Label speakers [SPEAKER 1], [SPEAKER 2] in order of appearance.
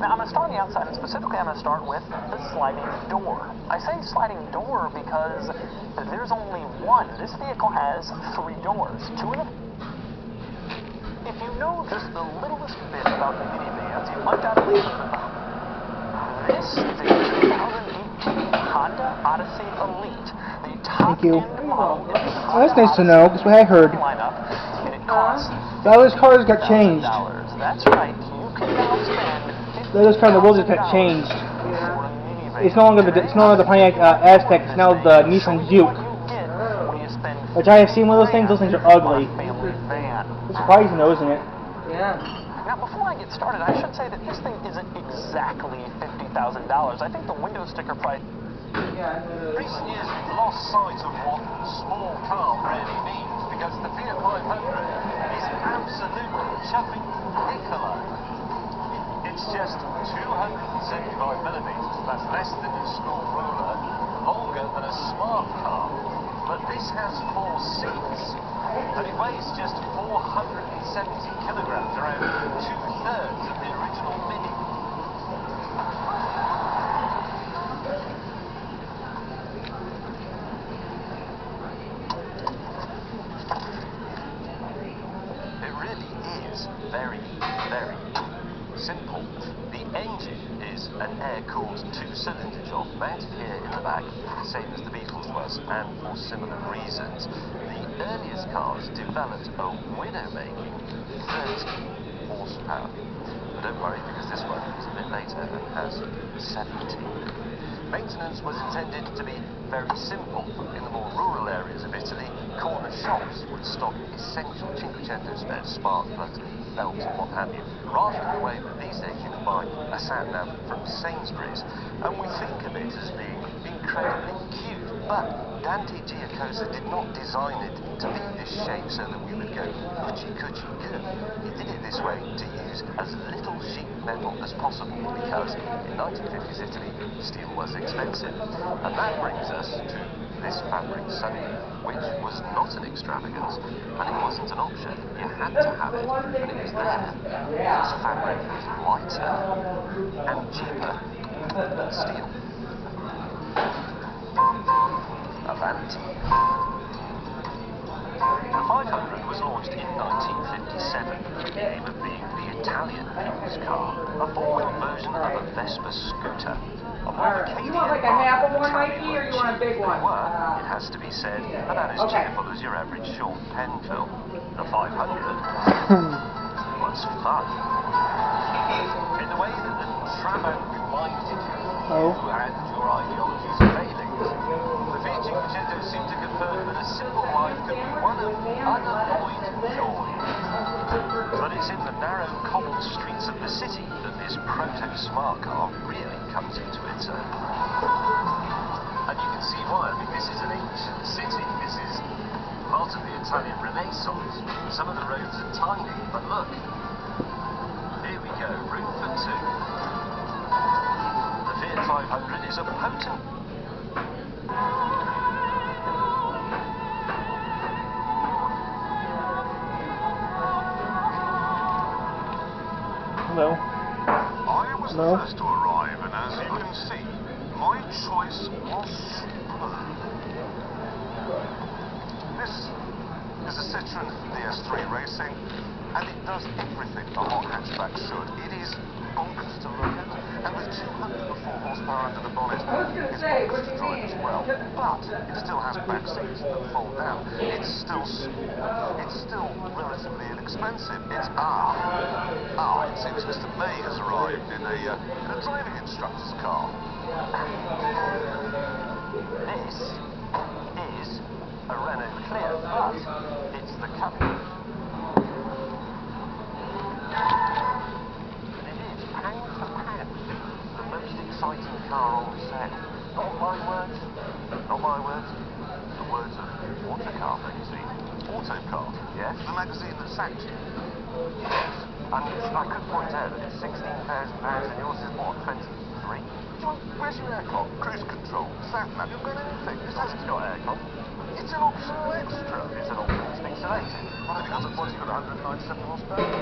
[SPEAKER 1] Now, I'm going to start on the outside, and specifically I'm going to start with the sliding door. I say sliding door because there's only one. This vehicle has 3 doors. 2 in the... If you know just the littlest bit about minivans, you undoubtedly heard of them. This is a 2018 Honda Odyssey Elite. The top-end model in the
[SPEAKER 2] Oh, that's nice to know, because what I heard.
[SPEAKER 1] lineup, and it costs
[SPEAKER 2] Those cars got changed.
[SPEAKER 1] That's right. You can now spend
[SPEAKER 2] Those cars, the wheels just got changed. It's no longer the Pontiac Aztek. It's now the Nissan Juke. Which I have seen one of those things. Those things are ugly. It's surprising though, isn't it?
[SPEAKER 3] Yeah.
[SPEAKER 1] Now, before I get started, I should say that this thing isn't exactly $50,000. I think the window sticker price...
[SPEAKER 4] Recent years we've lost sight of what small car really means, because the Fiat 500 is absolutely chuffing Nicola. It's just 275 millimetres, that's less than a school ruler, longer than a smart car. But this has 4 seats, and it weighs just 470 kilograms, around 2/3 of the original Mini. It really is very, very simple. The engine is an air-cooled 2-cylinder job mounted here in the back, same as the Beetle's was, and for similar reasons. The earliest cars developed a widow-making 30 horsepower. But don't worry, because this one is a bit later and has 17. Maintenance was intended to be very simple. In the more rural areas of Italy, corner shops would stock essential Cinquecento spares, spark plugs, belts and what have you, rather than the way that these days you can buy a sat-nav from Sainsbury's. And we think of it as being incredibly cute, but Dante Giacosa did not design it to be this shape so that we would go coochie-coochie-coo. He did it this way to use as little sheet metal as possible, because in 1950s Italy, steel was expensive. And that brings us to this fabric sunroof, which was not an extravagance, and it wasn't an option. You had to have it, and it was there because fabric was lighter and cheaper than steel. Avanti. The 500 was launched in 1957 with the aim of being the Italian people's car, a 4-wheel version of a Vespa scooter. A more
[SPEAKER 3] You want like a half of one, Mikey, or you want a big one?
[SPEAKER 4] It has to be said, about as cheerful as your average Sean Penn film. The 500 was fun. In the way that the Trabant reminded you and your ideologies and failings, the Fiat Cinquecento seemed to confirm that a simple life could be one of unalloyed joy. But it's in the narrow cobbled streets of the city that this proto-smart car really comes into its own. And you can see why. I mean, this is an ancient city. This is part of the Italian Renaissance. Some of the roads are tiny, but look. Here we go, room for 2. The Fiat 500 is a potent...
[SPEAKER 2] Hello.
[SPEAKER 4] I was the first to arrive, and as you can see, my choice was superb. This is a Citroën DS3 Racing, and it does everything a hot hatchback should. It is bonkers to look at, and with 204 horsepower under the bonnet, it's bonkers to drive as well. But it still has back seats that fold down. It's still small. It's still relatively inexpensive. It's it seems Mr. May has arrived in a driving instructor's car.
[SPEAKER 1] This is a Renault Clio, but it's the Captain. And it is, pound for pound, the most exciting car on sale. Not my words, not my words, the words of Autocar magazine.
[SPEAKER 4] Autocar?
[SPEAKER 1] Yes?
[SPEAKER 4] The magazine that sacked you?
[SPEAKER 1] Yes. And I could point out that it's £16,000 and yours is what, 23?
[SPEAKER 4] John, where's your aircon? Cruise control, sat-nav, you've got anything. This hasn't
[SPEAKER 1] It's got aircon.
[SPEAKER 4] It's an optional extra.
[SPEAKER 1] It's an optional to be selected.
[SPEAKER 4] What have you got? What's you got? 197 horsepower?